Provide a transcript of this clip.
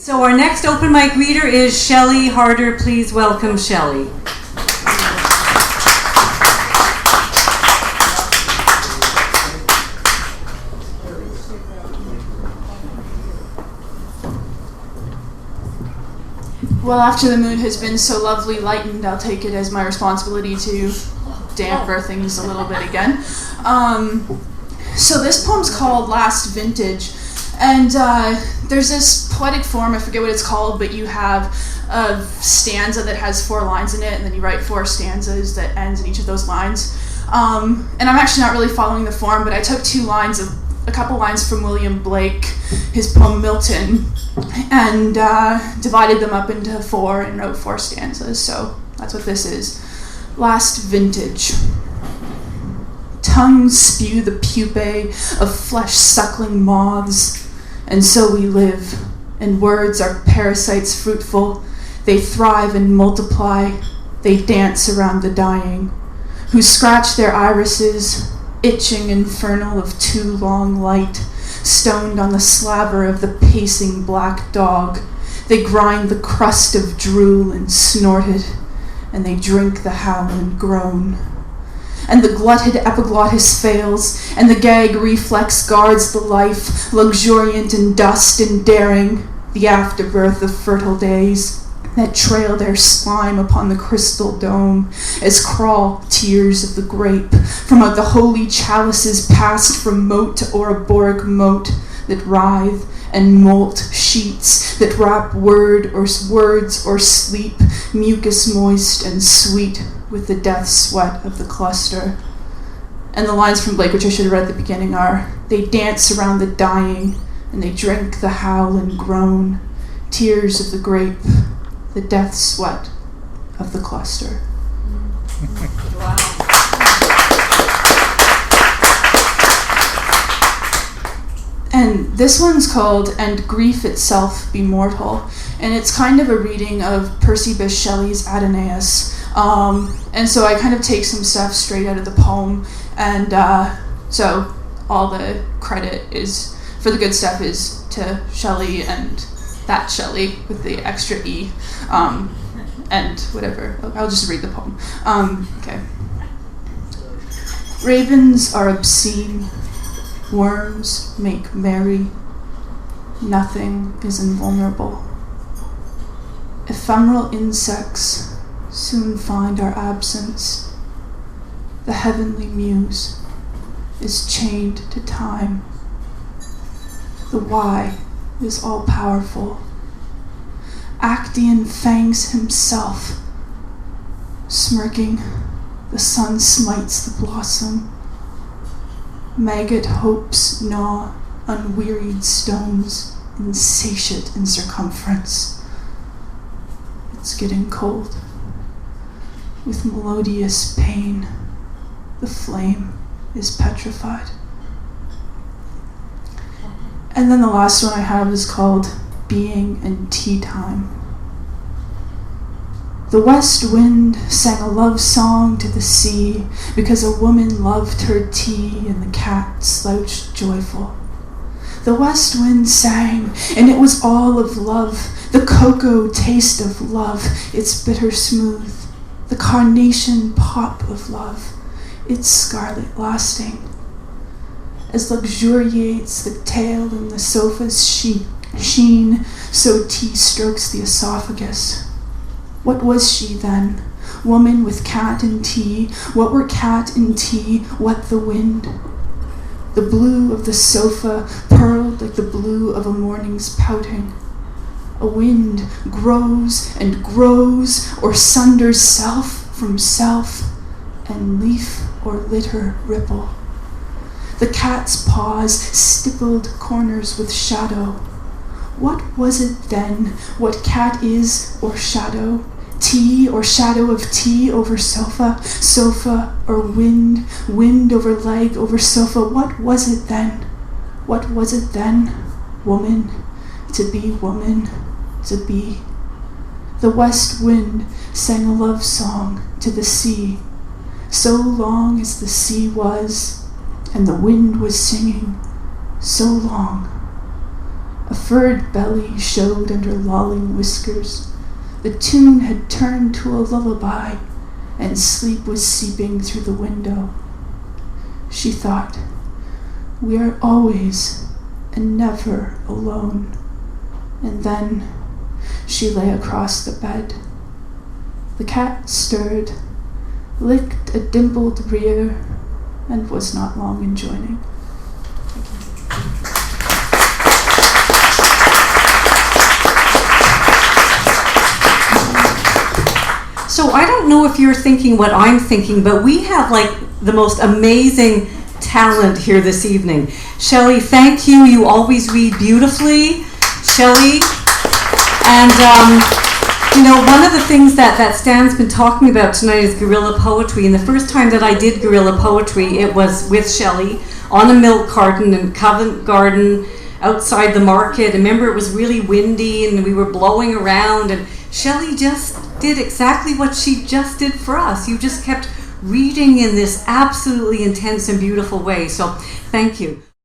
So our next open mic reader is Shelly Harder. Please welcome Shelly. Well, after the mood has been so lovely lightened, I'll take it as my responsibility to damper things a little bit again. So this poem's called Last Vintage, and there's this poetic form, I forget what it's called, but you have a stanza that has 4 lines in it, and then you write 4 stanzas that ends in each of those lines. And I'm actually not really following the form, but I took a couple lines from William Blake, his poem Milton, and divided them up into 4 and wrote 4 stanzas, so that's what this is. Last Vintage. Tongues spew the pupae of flesh-suckling moths, and so we live, and words are parasites fruitful. They thrive and multiply, they dance around the dying, who scratch their irises, itching infernal of too long light, stoned on the slaver of the pacing black dog. They grind the crust of drool and snort it, and they drink the howl and groan. And the glutted epiglottis fails, and the gag reflex guards the life, luxuriant in dust and daring, the afterbirth of fertile days that trail their slime upon the crystal dome, as crawl tears of the grape from out the holy chalices passed from moat to Ouroboros moat, that writhe and molt sheets that wrap words or sleep, mucus moist and sweet with the death sweat of the cluster. And the lines from Blake, which I should have read at the beginning, are, they dance around the dying, and they drink the howl and groan, tears of the grape, the death sweat of the cluster. Wow. And this one's called And Grief Itself Be Mortal, and it's kind of a reading of Percy Bysshe Shelley's Adonais. And so I kind of take some stuff straight out of the poem, and so all the credit is, for the good stuff, is to Shelley and that Shelley with the extra E, and whatever. I'll just read the poem. Okay. Ravens are obscene, worms make merry, nothing is invulnerable. Ephemeral insects soon find our absence. The heavenly muse is chained to time. The why is all-powerful. Actaeon fangs himself. Smirking, the sun smites the blossom. Maggot hopes gnaw unwearied stones, insatiate in circumference. It's getting cold. With melodious pain, the flame is petrified. And then the last one I have is called Being and Tea Time. The west wind sang a love song to the sea because a woman loved her tea and the cat slouched joyful. The west wind sang, and it was all of love, the cocoa taste of love, its bitter smooth, the carnation pop of love, its scarlet lasting. As luxuriates the tail in the sofa's sheen, so tea strokes the esophagus. What was she then? Woman with cat and tea. What were cat and tea? What the wind? The blue of the sofa purled like the blue of a morning's pouting. A wind grows and grows, or sunders self from self, and leaf or litter ripple. The cat's paws stippled corners with shadow. What was it then? What cat is or shadow? Tea or shadow of tea over sofa? Sofa or wind? Wind over leg over sofa? What was it then? What was it then? Woman, to be woman, to be. The west wind sang a love song to the sea, so long as the sea was, and the wind was singing, so long. A furred belly showed under lolling whiskers. The tune had turned to a lullaby, and sleep was seeping through the window. She thought, we are always and never alone. And then she lay across the bed. The cat stirred, licked a dimpled rear, and was not long in joining. So I don't know if you're thinking what I'm thinking, but we have like the most amazing talent here this evening. Shelly, thank you. You always read beautifully, Shelly. And you know, one of the things that Stan's been talking about tonight is guerrilla poetry. And the first time that I did guerrilla poetry, it was with Shelly on a milk carton in Covent Garden outside the market. I remember it was really windy and we were blowing around, and Shelly just did exactly what she just did for us. You just kept reading in this absolutely intense and beautiful way. So thank you.